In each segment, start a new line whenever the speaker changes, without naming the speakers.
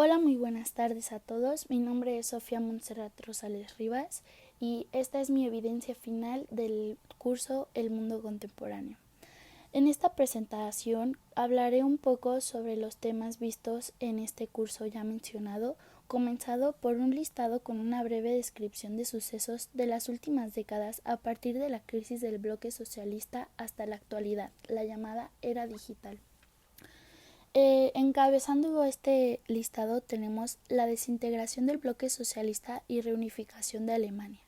Hola, muy buenas tardes a todos. Mi nombre es Sofía Montserrat Rosales Rivas y esta es mi evidencia final del curso El Mundo Contemporáneo. En esta presentación hablaré un poco sobre los temas vistos en este curso ya mencionado, comenzado por un listado con una breve descripción de sucesos de las últimas décadas a partir de la crisis del bloque socialista hasta la actualidad, la llamada era digital. Encabezando este listado tenemos la desintegración del bloque socialista y reunificación de Alemania,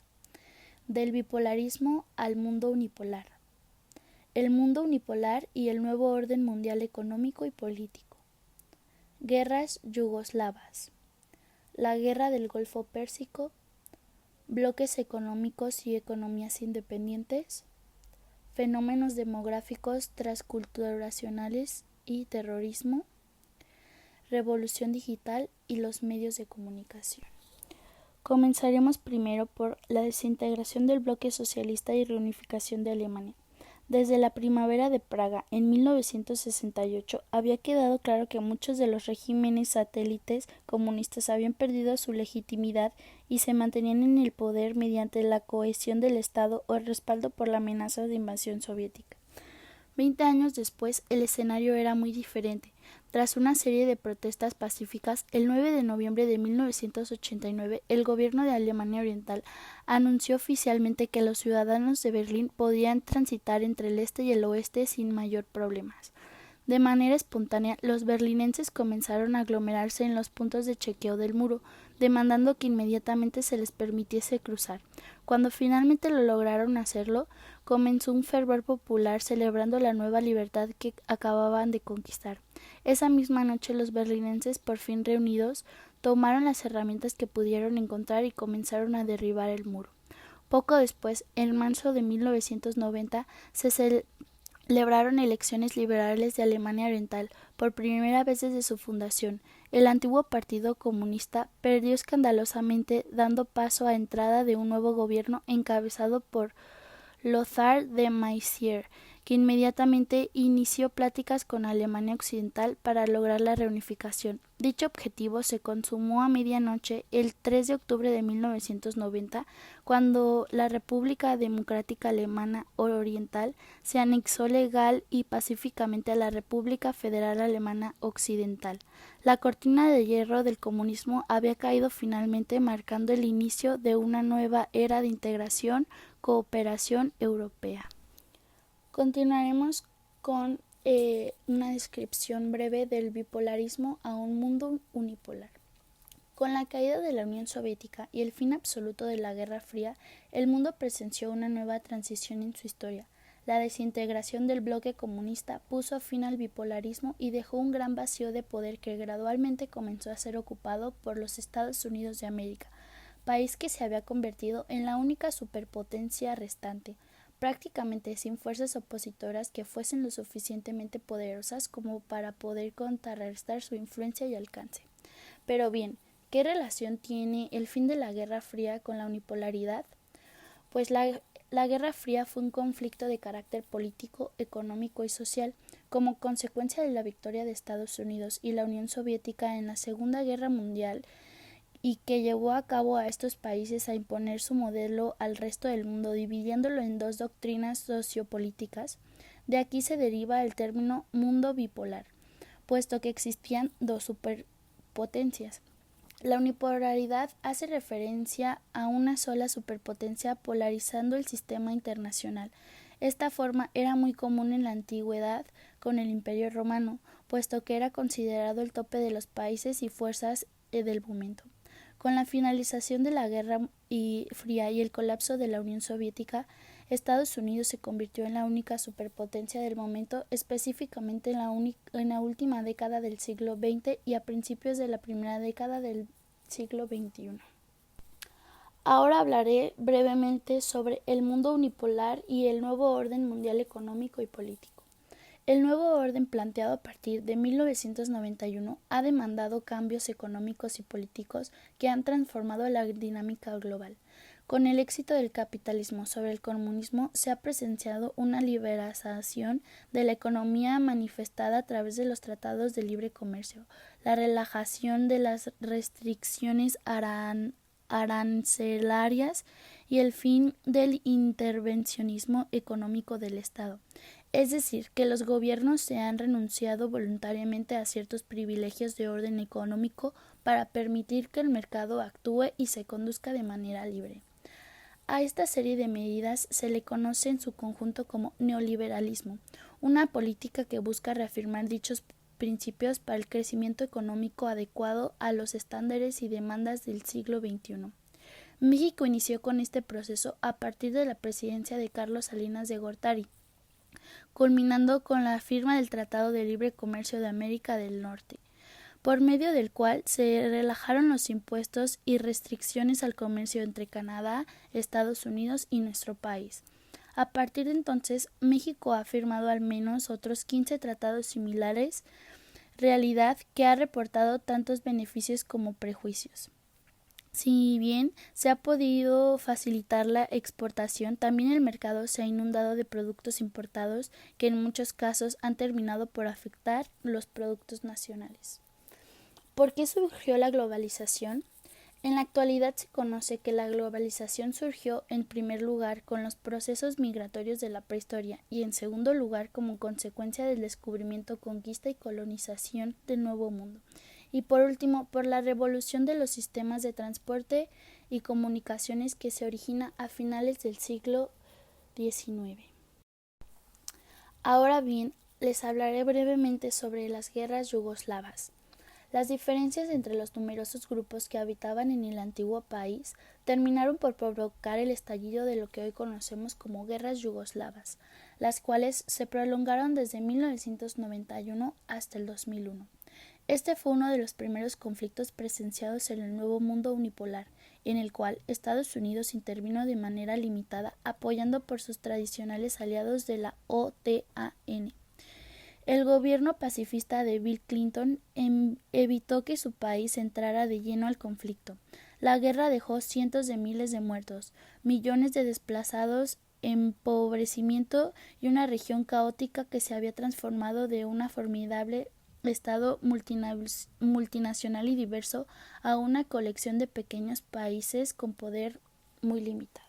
del bipolarismo al mundo unipolar, el mundo unipolar y el nuevo orden mundial económico y político, guerras yugoslavas, la guerra del Golfo Pérsico, bloques económicos y economías independientes, fenómenos demográficos transculturacionales y terrorismo, revolución digital y los medios de comunicación. Comenzaremos primero por la desintegración del bloque socialista y reunificación de Alemania. Desde la primavera de Praga en 1968 había quedado claro que muchos de los regímenes satélites comunistas habían perdido su legitimidad y se mantenían en el poder mediante la cohesión del Estado o el respaldo por la amenaza de invasión soviética. 20 años después, el escenario era muy diferente. Tras una serie de protestas pacíficas, el 9 de noviembre de 1989, el gobierno de Alemania Oriental anunció oficialmente que los ciudadanos de Berlín podían transitar entre el este y el oeste sin mayor problemas. De manera espontánea, los berlinenses comenzaron a aglomerarse en los puntos de chequeo del muro, demandando que inmediatamente se les permitiese cruzar. Cuando finalmente lo lograron hacerlo, comenzó un fervor popular celebrando la nueva libertad que acababan de conquistar. Esa misma noche los berlinenses, por fin reunidos, tomaron las herramientas que pudieron encontrar y comenzaron a derribar el muro. Poco después, en marzo de 1990, se celebraron elecciones liberales de Alemania Oriental por primera vez desde su fundación. El antiguo Partido Comunista perdió escandalosamente, dando paso a entrada de un nuevo gobierno encabezado por Lothar de Maizière, que inmediatamente inició pláticas con Alemania Occidental para lograr la reunificación. Dicho objetivo se consumó a medianoche el 3 de octubre de 1990, cuando la República Democrática Alemana Oriental se anexó legal y pacíficamente a la República Federal Alemana Occidental. La cortina de hierro del comunismo había caído finalmente, marcando el inicio de una nueva era de integración, cooperación europea. Continuaremos con una descripción breve del bipolarismo a un mundo unipolar. Con la caída de la Unión Soviética y el fin absoluto de la Guerra Fría, el mundo presenció una nueva transición en su historia. La desintegración del bloque comunista puso fin al bipolarismo y dejó un gran vacío de poder que gradualmente comenzó a ser ocupado por los Estados Unidos de América, país que se había convertido en la única superpotencia restante, prácticamente sin fuerzas opositoras que fuesen lo suficientemente poderosas como para poder contrarrestar su influencia y alcance. Pero bien, ¿qué relación tiene el fin de la Guerra Fría con la unipolaridad? Pues la Guerra Fría fue un conflicto de carácter político, económico y social, como consecuencia de la victoria de Estados Unidos y la Unión Soviética en la Segunda Guerra Mundial, y que llevó a cabo a estos países a imponer su modelo al resto del mundo, dividiéndolo en dos doctrinas sociopolíticas. De aquí se deriva el término mundo bipolar, puesto que existían dos superpotencias. La unipolaridad hace referencia a una sola superpotencia polarizando el sistema internacional. Esta forma era muy común en la antigüedad con el Imperio Romano, puesto que era considerado el tope de los países y fuerzas del momento. Con la finalización de la Guerra Fría y el colapso de la Unión Soviética, Estados Unidos se convirtió en la única superpotencia del momento, específicamente en la última década del siglo XX y a principios de la primera década del siglo XXI. Ahora hablaré brevemente sobre el mundo unipolar y el nuevo orden mundial económico y político. El nuevo orden planteado a partir de 1991 ha demandado cambios económicos y políticos que han transformado la dinámica global. Con el éxito del capitalismo sobre el comunismo se ha presenciado una liberalización de la economía manifestada a través de los tratados de libre comercio, la relajación de las restricciones arancelarias y el fin del intervencionismo económico del Estado. Es decir, que los gobiernos se han renunciado voluntariamente a ciertos privilegios de orden económico para permitir que el mercado actúe y se conduzca de manera libre. A esta serie de medidas se le conoce en su conjunto como neoliberalismo, una política que busca reafirmar dichos principios para el crecimiento económico adecuado a los estándares y demandas del siglo XXI. México inició con este proceso a partir de la presidencia de Carlos Salinas de Gortari, culminando con la firma del Tratado de Libre Comercio de América del Norte, por medio del cual se relajaron los impuestos y restricciones al comercio entre Canadá, Estados Unidos y nuestro país. A partir de entonces, México ha firmado al menos otros 15 tratados similares, realidad que ha reportado tantos beneficios como prejuicios. Si bien se ha podido facilitar la exportación, también el mercado se ha inundado de productos importados que en muchos casos han terminado por afectar los productos nacionales. ¿Por qué surgió la globalización? En la actualidad se conoce que la globalización surgió en primer lugar con los procesos migratorios de la prehistoria y en segundo lugar como consecuencia del descubrimiento, conquista y colonización del Nuevo Mundo. Y por último, por la revolución de los sistemas de transporte y comunicaciones que se origina a finales del siglo XIX. Ahora bien, les hablaré brevemente sobre las guerras yugoslavas. Las diferencias entre los numerosos grupos que habitaban en el antiguo país terminaron por provocar el estallido de lo que hoy conocemos como guerras yugoslavas, las cuales se prolongaron desde 1991 hasta el 2001. Este fue uno de los primeros conflictos presenciados en el nuevo mundo unipolar, en el cual Estados Unidos intervino de manera limitada, apoyando por sus tradicionales aliados de la OTAN. El gobierno pacifista de Bill Clinton evitó que su país entrara de lleno al conflicto. La guerra dejó cientos de miles de muertos, millones de desplazados, empobrecimiento y una región caótica que se había transformado de una formidable Estado multinacional y diverso a una colección de pequeños países con poder muy limitado.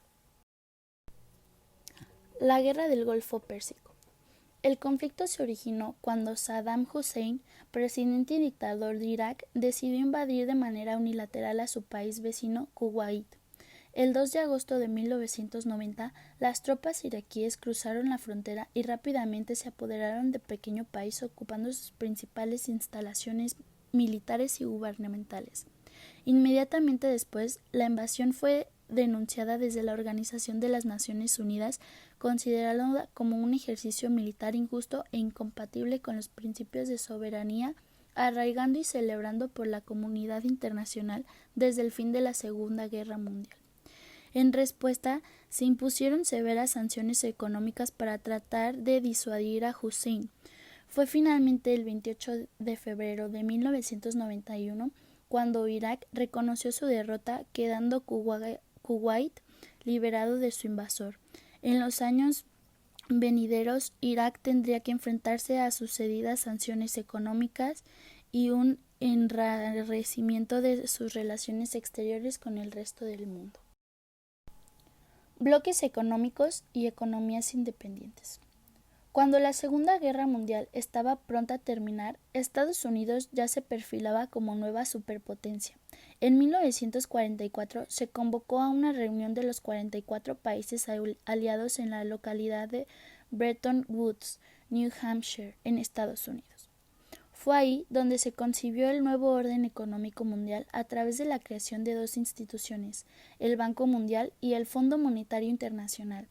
La Guerra del Golfo Pérsico. El conflicto se originó cuando Saddam Hussein, presidente y dictador de Irak, decidió invadir de manera unilateral a su país vecino, Kuwait. El 2 de agosto de 1990, las tropas iraquíes cruzaron la frontera y rápidamente se apoderaron del pequeño país, ocupando sus principales instalaciones militares y gubernamentales. Inmediatamente después, la invasión fue denunciada desde la Organización de las Naciones Unidas, considerándola como un ejercicio militar injusto e incompatible con los principios de soberanía, arraigando y celebrando por la comunidad internacional desde el fin de la Segunda Guerra Mundial. En respuesta, se impusieron severas sanciones económicas para tratar de disuadir a Hussein. Fue finalmente el 28 de febrero de 1991 cuando Irak reconoció su derrota, quedando Kuwait liberado de su invasor. En los años venideros, Irak tendría que enfrentarse a sucedidas sanciones económicas y un enrarecimiento de sus relaciones exteriores con el resto del mundo. Bloques económicos y economías independientes. Cuando la Segunda Guerra Mundial estaba pronta a terminar, Estados Unidos ya se perfilaba como nueva superpotencia. En 1944 se convocó a una reunión de los 44 países aliados en la localidad de Bretton Woods, New Hampshire, en Estados Unidos. Fue ahí donde se concibió el nuevo orden económico mundial a través de la creación de dos instituciones, el Banco Mundial y el Fondo Monetario Internacional.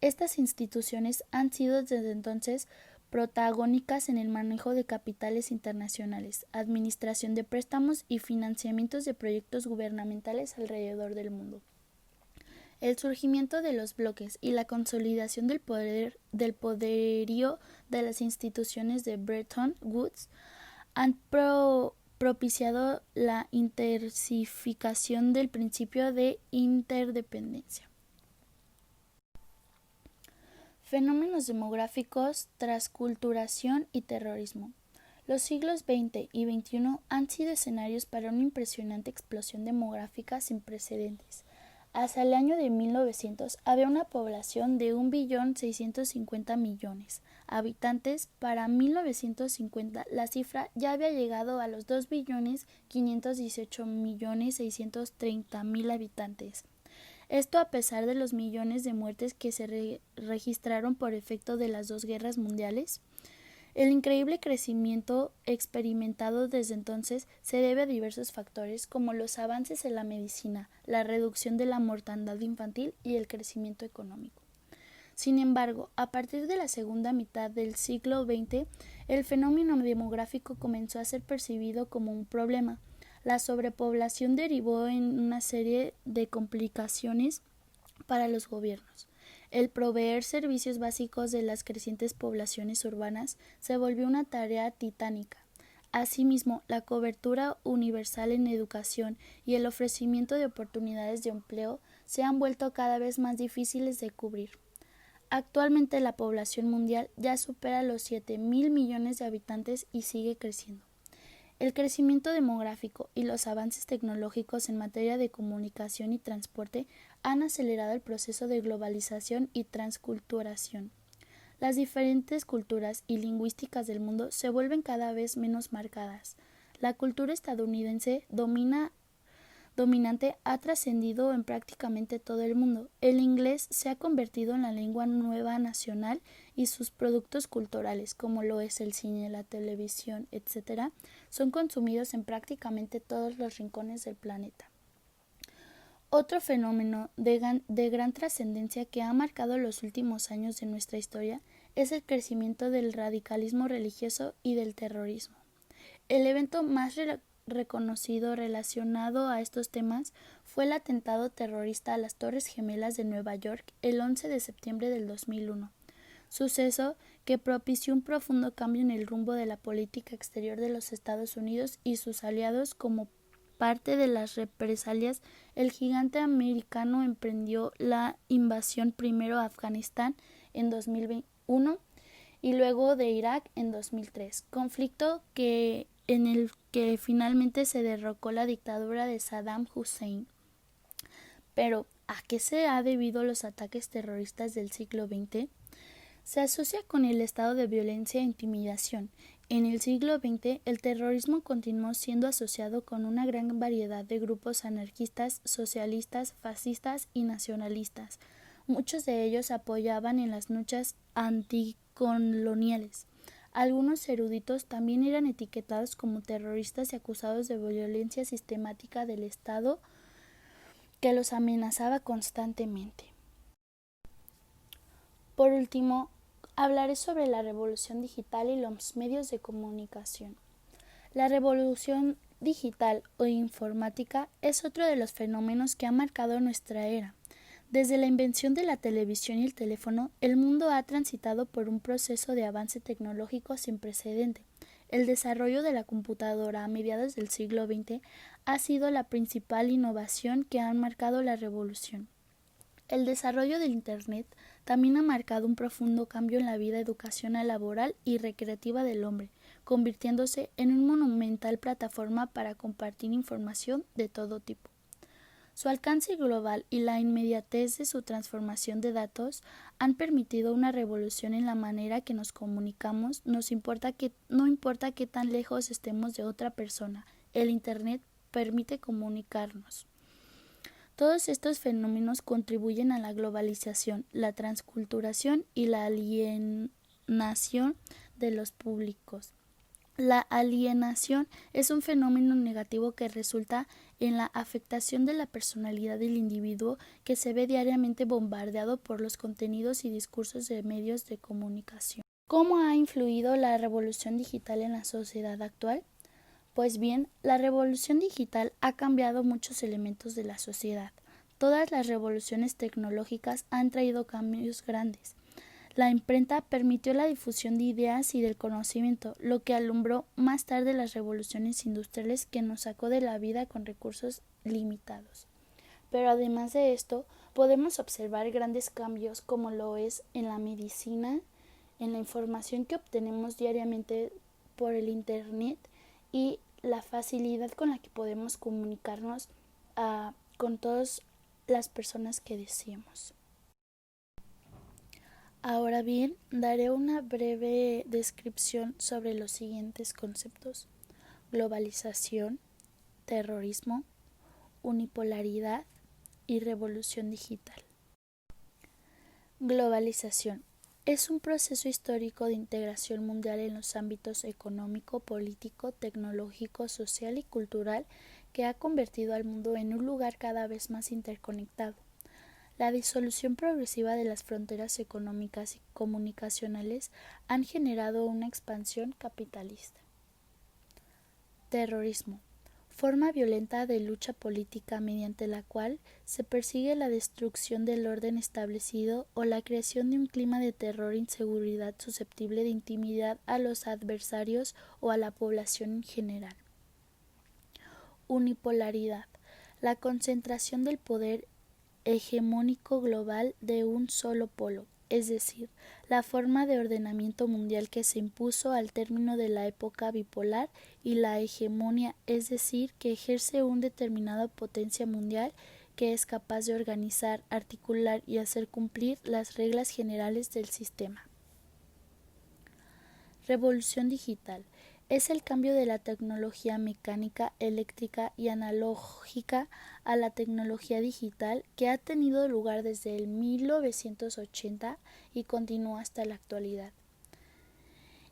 Estas instituciones han sido desde entonces protagónicas en el manejo de capitales internacionales, administración de préstamos y financiamientos de proyectos gubernamentales alrededor del mundo. El surgimiento de los bloques y la consolidación del poderío de las instituciones de Bretton Woods han propiciado la intensificación del principio de interdependencia. Fenómenos demográficos, transculturación y terrorismo. Los siglos XX y XXI han sido escenarios para una impresionante explosión demográfica sin precedentes. Hasta el año de 1900 había una población de 1.650.000.000 habitantes. Para 1950 la cifra ya había llegado a los 2.518.630.000 habitantes. Esto a pesar de los millones de muertes que se registraron por efecto de las dos guerras mundiales. El increíble crecimiento experimentado desde entonces se debe a diversos factores como los avances en la medicina, la reducción de la mortandad infantil y el crecimiento económico. Sin embargo, a partir de la segunda mitad del siglo XX, el fenómeno demográfico comenzó a ser percibido como un problema. La sobrepoblación derivó en una serie de complicaciones para los gobiernos. El proveer servicios básicos de las crecientes poblaciones urbanas se volvió una tarea titánica. Asimismo, la cobertura universal en educación y el ofrecimiento de oportunidades de empleo se han vuelto cada vez más difíciles de cubrir. Actualmente la población mundial ya supera los 7.000 millones de habitantes y sigue creciendo. El crecimiento demográfico y los avances tecnológicos en materia de comunicación y transporte han acelerado el proceso de globalización y transculturación. Las diferentes culturas y lingüísticas del mundo se vuelven cada vez menos marcadas. La cultura estadounidense dominante ha trascendido en prácticamente todo el mundo. El inglés se ha convertido en la lengua nueva nacional y sus productos culturales, como lo es el cine, la televisión, etc., son consumidos en prácticamente todos los rincones del planeta. Otro fenómeno de gran trascendencia que ha marcado los últimos años de nuestra historia es el crecimiento del radicalismo religioso y del terrorismo. El evento más reconocido relacionado a estos temas fue el atentado terrorista a las Torres Gemelas de Nueva York el 11 de septiembre del 2001, suceso que propició un profundo cambio en el rumbo de la política exterior de los Estados Unidos y sus aliados. Como parte de las represalias, el gigante americano emprendió la invasión primero a Afganistán en 2001 y luego de Irak en 2003, conflicto en el que finalmente se derrocó la dictadura de Saddam Hussein. Pero, ¿a qué se ha debido los ataques terroristas del siglo XX? Se asocia con el estado de violencia e intimidación. En el siglo XX, el terrorismo continuó siendo asociado con una gran variedad de grupos anarquistas, socialistas, fascistas y nacionalistas. Muchos de ellos apoyaban en las luchas anticoloniales. Algunos eruditos también eran etiquetados como terroristas y acusados de violencia sistemática del Estado que los amenazaba constantemente. Por último, hablaré sobre la revolución digital y los medios de comunicación. La revolución digital o informática es otro de los fenómenos que ha marcado nuestra era. Desde la invención de la televisión y el teléfono, el mundo ha transitado por un proceso de avance tecnológico sin precedente. El desarrollo de la computadora a mediados del siglo XX ha sido la principal innovación que ha marcado la revolución. El desarrollo del Internet también ha marcado un profundo cambio en la vida educacional, laboral y recreativa del hombre, convirtiéndose en una monumental plataforma para compartir información de todo tipo. Su alcance global y la inmediatez de su transformación de datos han permitido una revolución en la manera que nos comunicamos. No importa qué tan lejos estemos de otra persona, el Internet permite comunicarnos. Todos estos fenómenos contribuyen a la globalización, la transculturación y la alienación de los públicos. La alienación es un fenómeno negativo que resulta en la afectación de la personalidad del individuo, que se ve diariamente bombardeado por los contenidos y discursos de medios de comunicación. ¿Cómo ha influido la revolución digital en la sociedad actual? Pues bien, la revolución digital ha cambiado muchos elementos de la sociedad. Todas las revoluciones tecnológicas han traído cambios grandes. La imprenta permitió la difusión de ideas y del conocimiento, lo que alumbró más tarde las revoluciones industriales que nos sacó de la vida con recursos limitados. Pero además de esto, podemos observar grandes cambios como lo es en la medicina, en la información que obtenemos diariamente por el Internet y la facilidad con la que podemos comunicarnos con todas las personas que deseemos. Ahora bien, daré una breve descripción sobre los siguientes conceptos: globalización, terrorismo, unipolaridad y revolución digital. Globalización es un proceso histórico de integración mundial en los ámbitos económico, político, tecnológico, social y cultural que ha convertido al mundo en un lugar cada vez más interconectado. La disolución progresiva de las fronteras económicas y comunicacionales han generado una expansión capitalista. Terrorismo: forma violenta de lucha política mediante la cual se persigue la destrucción del orden establecido o la creación de un clima de terror e inseguridad susceptible de intimidar a los adversarios o a la población en general. Unipolaridad: la concentración del poder hegemónico global de un solo polo, es decir, la forma de ordenamiento mundial que se impuso al término de la época bipolar, y la hegemonía, es decir, que ejerce una determinada potencia mundial que es capaz de organizar, articular y hacer cumplir las reglas generales del sistema. Revolución digital: es el cambio de la tecnología mecánica, eléctrica y analógica a la tecnología digital que ha tenido lugar desde el 1980 y continúa hasta la actualidad.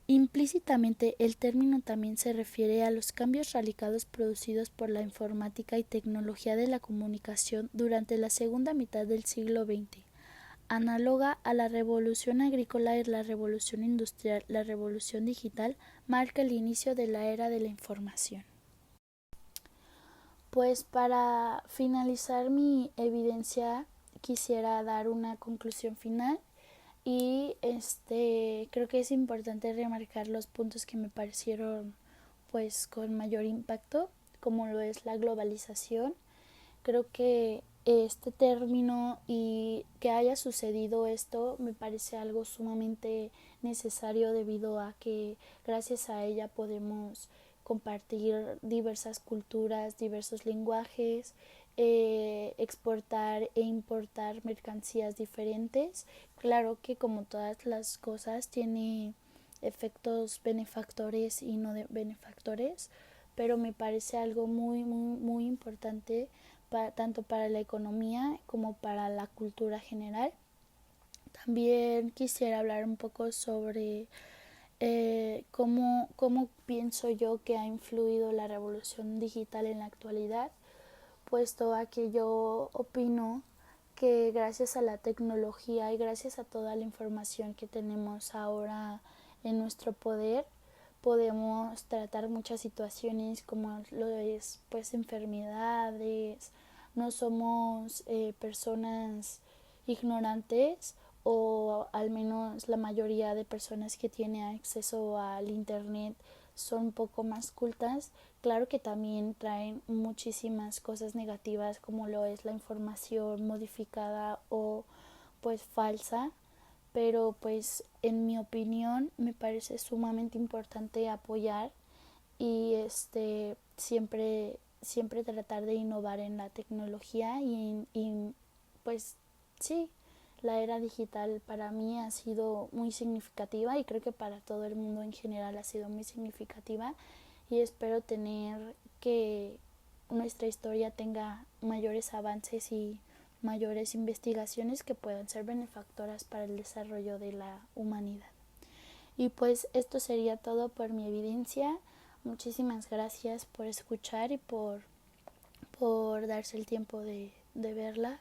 Implícitamente, el término también se refiere a los cambios radicados producidos por la informática y tecnología de la comunicación durante la segunda mitad del siglo XX. Análoga a la revolución agrícola y la revolución industrial, la revolución digital marca el inicio de la era de la información. Pues para finalizar mi evidencia quisiera dar una conclusión final y creo que es importante remarcar los puntos que me parecieron pues con mayor impacto, como lo es la globalización. Creo que este término y que haya sucedido esto me parece algo sumamente necesario, debido a que gracias a ella podemos compartir diversas culturas, diversos lenguajes, exportar e importar mercancías diferentes. Claro que como todas las cosas tiene efectos benefactores y no benefactores, pero me parece algo muy importante tanto para la economía como para la cultura general. También quisiera hablar un poco sobre cómo pienso yo que ha influido la revolución digital en la actualidad, puesto a que yo opino que gracias a la tecnología y gracias a toda la información que tenemos ahora en nuestro poder, podemos tratar muchas situaciones como lo es pues enfermedades. No somos personas ignorantes, o al menos la mayoría de personas que tienen acceso al internet son un poco más cultas. Claro que también traen muchísimas cosas negativas, como lo es la información modificada o pues falsa, pero pues en mi opinión me parece sumamente importante apoyar y siempre tratar de innovar en la tecnología y pues sí, la era digital para mí ha sido muy significativa, y creo que para todo el mundo en general ha sido muy significativa, y espero tener que nuestra historia tenga mayores avances y mayores investigaciones que puedan ser benefactoras para el desarrollo de la humanidad. Y pues esto sería todo por mi evidencia. Muchísimas gracias por escuchar y por darse el tiempo de verla.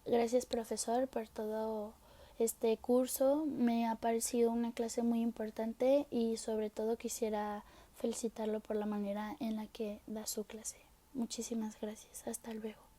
Gracias, profesor, por todo este curso. Me ha parecido una clase muy importante y sobre todo quisiera felicitarlo por la manera en la que da su clase. Muchísimas gracias. Hasta luego.